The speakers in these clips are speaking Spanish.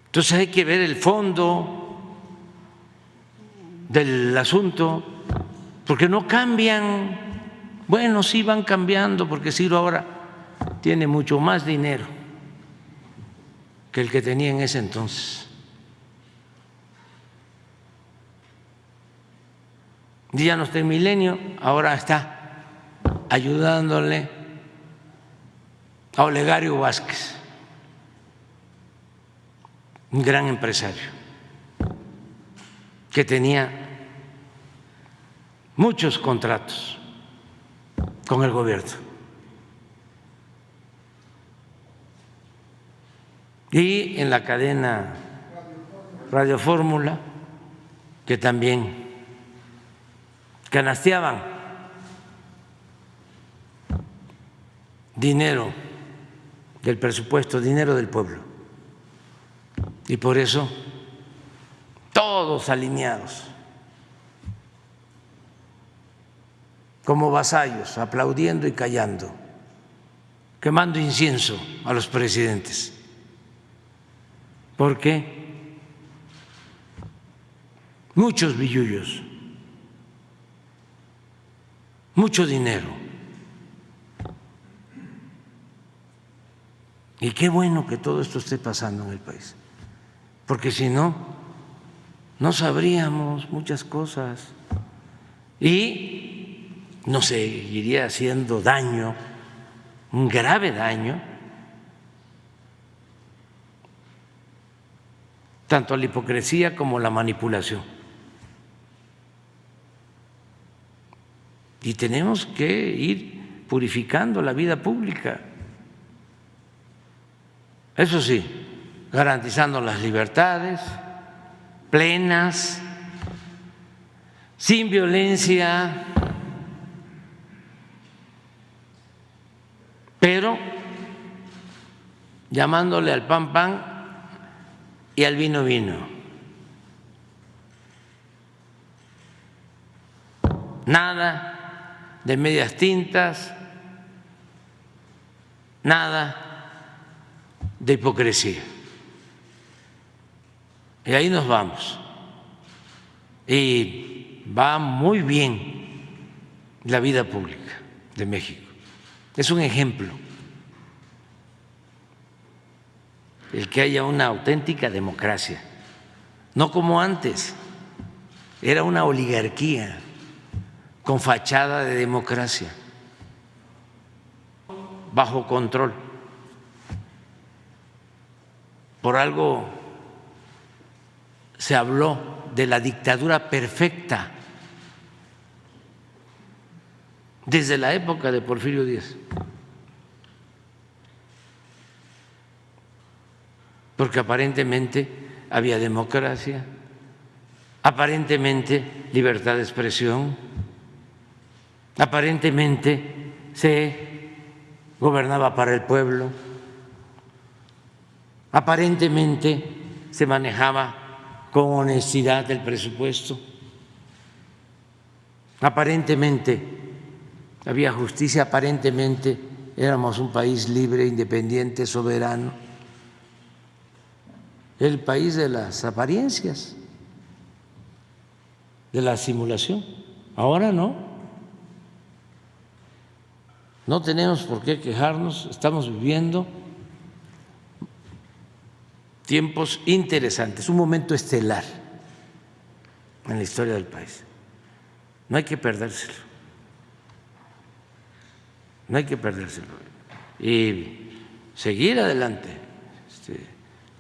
Entonces hay que ver el fondo del asunto, porque no cambian. Bueno, sí van cambiando, porque Ciro ahora tiene mucho más dinero que el que tenía en ese entonces. Y ya no está en Milenio, ahora está ayudándole a Olegario Vázquez, un gran empresario que tenía muchos contratos con el gobierno. Y en la cadena Radio Fórmula, que también canasteaban dinero del presupuesto, dinero del pueblo. Y por eso todos alineados, como vasallos, aplaudiendo y callando, quemando incienso a los presidentes, porque muchos billullos, mucho dinero. Y qué bueno que todo esto esté pasando en el país, porque si no, no sabríamos muchas cosas y nos seguiría haciendo daño, un grave daño, tanto a la hipocresía como a la manipulación. Y tenemos que ir purificando la vida pública. Eso sí, garantizando las libertades plenas, sin violencia, pero llamándole al pan pan y al vino vino. Nada de medias tintas, nada de hipocresía. Y ahí nos vamos. Y va muy bien la vida pública de México. Es un ejemplo el que haya una auténtica democracia, no como antes, era una oligarquía con fachada de democracia, bajo control. Por algo se habló de la dictadura perfecta desde la época de Porfirio Díaz, porque aparentemente había democracia, aparentemente libertad de expresión, aparentemente se gobernaba para el pueblo, aparentemente se manejaba con honestidad el presupuesto, aparentemente había justicia, aparentemente éramos un país libre, independiente, soberano, el país de las apariencias, de la simulación. Ahora no, no tenemos por qué quejarnos, estamos viviendo tiempos interesantes, un momento estelar en la historia del país. No hay que perdérselo, no hay que perdérselo. Y seguir adelante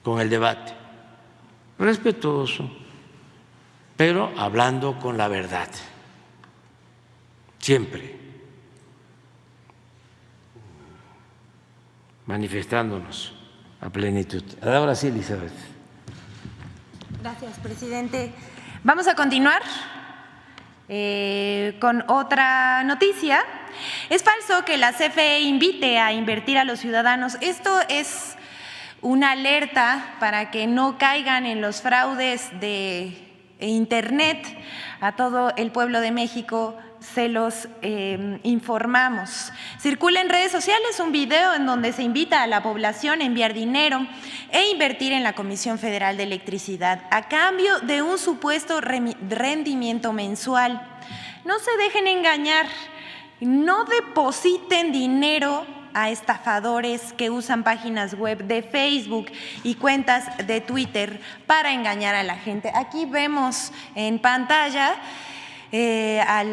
con el debate, respetuoso, pero hablando con la verdad, siempre manifestándonos a plenitud. Ahora sí, Elizabeth. Gracias, presidente. Vamos a continuar con otra noticia. Es falso que la CFE invite a invertir a los ciudadanos. Esto es una alerta para que no caigan en los fraudes de Internet a todo el pueblo de México se los informamos. Circula en redes sociales un video en donde se invita a la población a enviar dinero e invertir en la Comisión Federal de Electricidad a cambio de un supuesto rendimiento mensual. No se dejen engañar, no depositen dinero a estafadores que usan páginas web de Facebook y cuentas de Twitter para engañar a la gente. Aquí vemos en pantalla a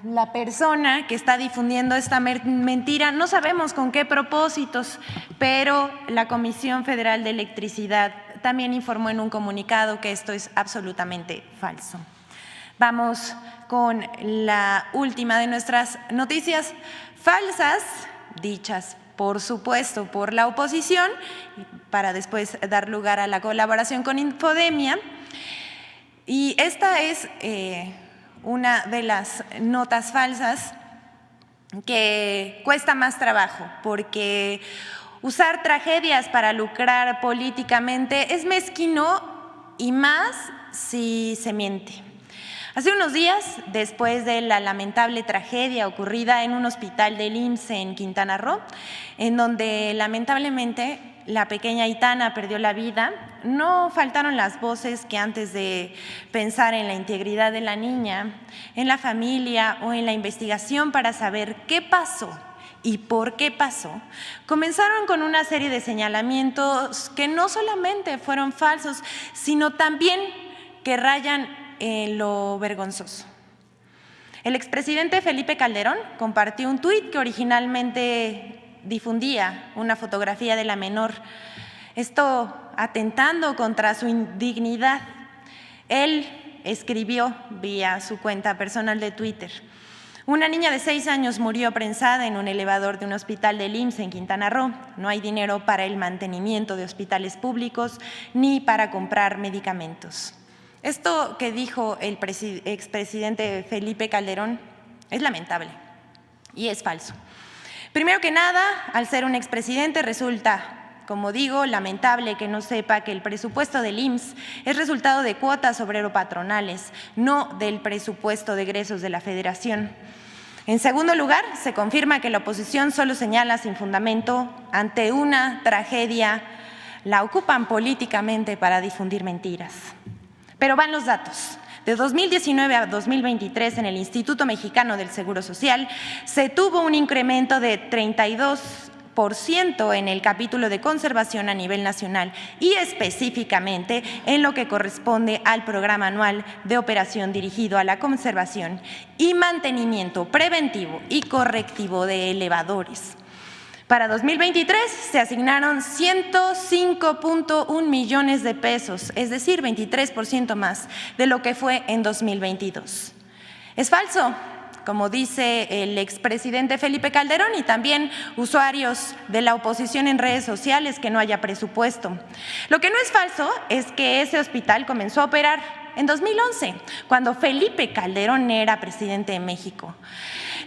la persona que está difundiendo esta mentira. No sabemos con qué propósitos, pero la Comisión Federal de Electricidad también informó en un comunicado que esto es absolutamente falso. Vamos con la última de nuestras noticias falsas, dichas por supuesto por la oposición, para después dar lugar a la colaboración con Infodemia. Y esta es una de las notas falsas que cuesta más trabajo, porque usar tragedias para lucrar políticamente es mezquino, y más si se miente. Hace unos días, después de la lamentable tragedia ocurrida en un hospital del IMSS en Quintana Roo, en donde lamentablemente la pequeña Aitana perdió la vida, no faltaron las voces que antes de pensar en la integridad de la niña, en la familia o en la investigación para saber qué pasó y por qué pasó, comenzaron con una serie de señalamientos que no solamente fueron falsos, sino también que rayan en lo vergonzoso. El expresidente Felipe Calderón compartió un tuit que originalmente difundía una fotografía de la menor, esto atentando contra su indignidad. Él escribió vía su cuenta personal de Twitter: una niña de 6 años murió prensada en un elevador de un hospital del IMSS en Quintana Roo. No hay dinero para el mantenimiento de hospitales públicos ni para comprar medicamentos. Esto que dijo el expresidente Felipe Calderón es lamentable y es falso. Primero que nada, al ser un expresidente resulta, como digo, lamentable que no sepa que el presupuesto del IMSS es resultado de cuotas obrero-patronales, no del presupuesto de egresos de la Federación. En segundo lugar, se confirma que la oposición solo señala sin fundamento ante una tragedia, la ocupan políticamente para difundir mentiras. Pero van los datos. De 2019 a 2023, en el Instituto Mexicano del Seguro Social, se tuvo un incremento de 32% en el capítulo de conservación a nivel nacional y específicamente en lo que corresponde al programa anual de operación dirigido a la conservación y mantenimiento preventivo y correctivo de elevadores. Para 2023 se asignaron 105.1 millones de pesos, es decir, 23% más de lo que fue en 2022. Es falso, como dice el expresidente Felipe Calderón y también usuarios de la oposición en redes sociales, que no haya presupuesto. Lo que no es falso es que ese hospital comenzó a operar en 2011, cuando Felipe Calderón era presidente de México.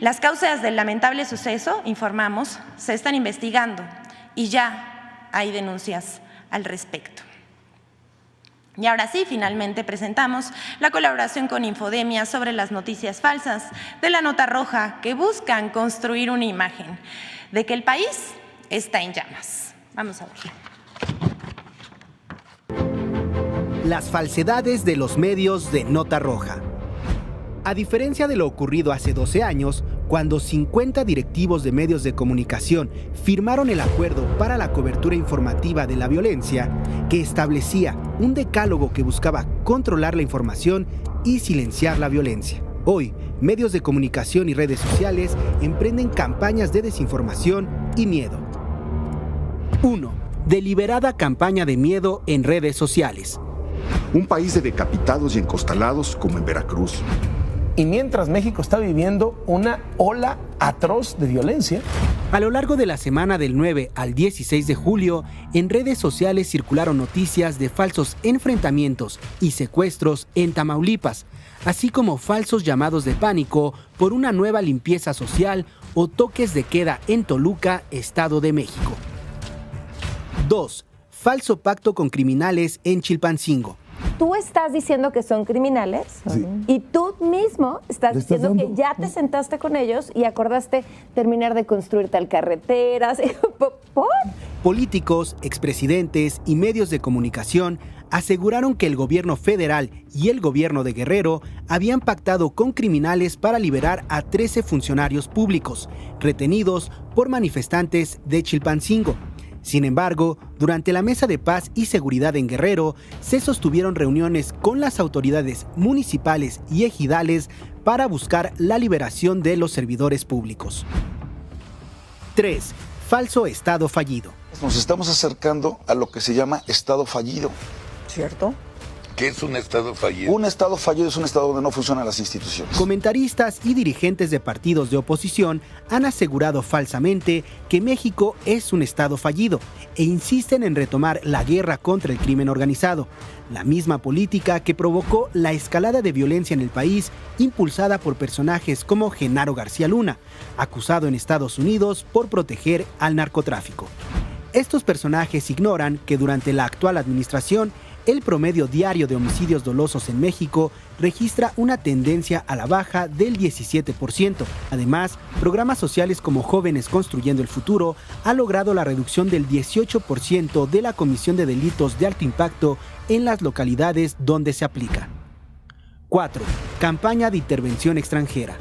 Las causas del lamentable suceso, informamos, se están investigando y ya hay denuncias al respecto. Y ahora sí, finalmente presentamos la colaboración con Infodemia sobre las noticias falsas de la nota roja que buscan construir una imagen de que el país está en llamas. Vamos a ver. Las falsedades de los medios de nota roja. A diferencia de lo ocurrido hace 12 años, cuando 50 directivos de medios de comunicación firmaron el acuerdo para la cobertura informativa de la violencia, que establecía un decálogo que buscaba controlar la información y silenciar la violencia. Hoy, medios de comunicación y redes sociales emprenden campañas de desinformación y miedo. 1. Deliberada campaña de miedo en redes sociales. Un país de decapitados y encostalados como en Veracruz. Y mientras México está viviendo una ola atroz de violencia. A lo largo de la semana del 9 al 16 de julio, en redes sociales circularon noticias de falsos enfrentamientos y secuestros en Tamaulipas, así como falsos llamados de pánico por una nueva limpieza social o toques de queda en Toluca, Estado de México. 2. Falso pacto con criminales en Chilpancingo. tú estás diciendo que son criminales y tú mismo estás diciendo que ya te sentaste con ellos y acordaste terminar de construir tal carreteras. ¿Por? Políticos, expresidentes y medios de comunicación aseguraron que el gobierno federal y el gobierno de Guerrero habían pactado con criminales para liberar a 13 funcionarios públicos retenidos por manifestantes de Chilpancingo. Sin embargo, durante la Mesa de Paz y Seguridad en Guerrero, se sostuvieron reuniones con las autoridades municipales y ejidales para buscar la liberación de los servidores públicos. 3. Falso estado fallido. Nos estamos acercando a lo que se llama estado fallido. ¿Cierto? ¿Qué es un estado fallido? Un estado fallido es un estado donde no funcionan las instituciones. Comentaristas y dirigentes de partidos de oposición han asegurado falsamente que México es un estado fallido e insisten en retomar la guerra contra el crimen organizado, la misma política que provocó la escalada de violencia en el país impulsada por personajes como Genaro García Luna, acusado en Estados Unidos por proteger al narcotráfico. Estos personajes ignoran que durante la actual administración el promedio diario de homicidios dolosos en México registra una tendencia a la baja del 17%. Además, programas sociales como Jóvenes Construyendo el Futuro ha logrado la reducción del 18% de la comisión de delitos de alto impacto en las localidades donde se aplica. 4. Campaña de intervención extranjera.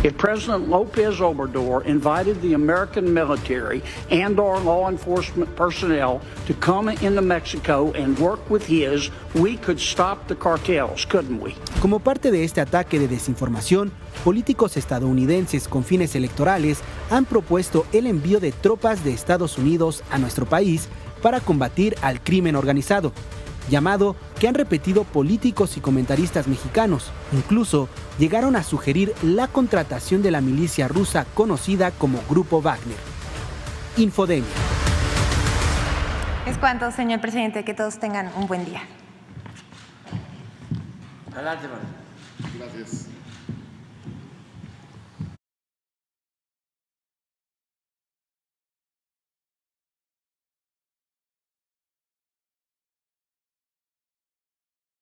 If President López Obrador invited the American military and our law enforcement personnel to come into Mexico and work with his, we could stop the cartels, couldn't we? Como parte de este ataque de desinformación, políticos estadounidenses con fines electorales han propuesto el envío de tropas de Estados Unidos a nuestro país para combatir al crimen organizado, llamado que han repetido políticos y comentaristas mexicanos. Incluso llegaron a sugerir la contratación de la milicia rusa conocida como Grupo Wagner. Infodemia. Es cuanto, señor presidente, que todos tengan un buen día. Adelante, María. Gracias.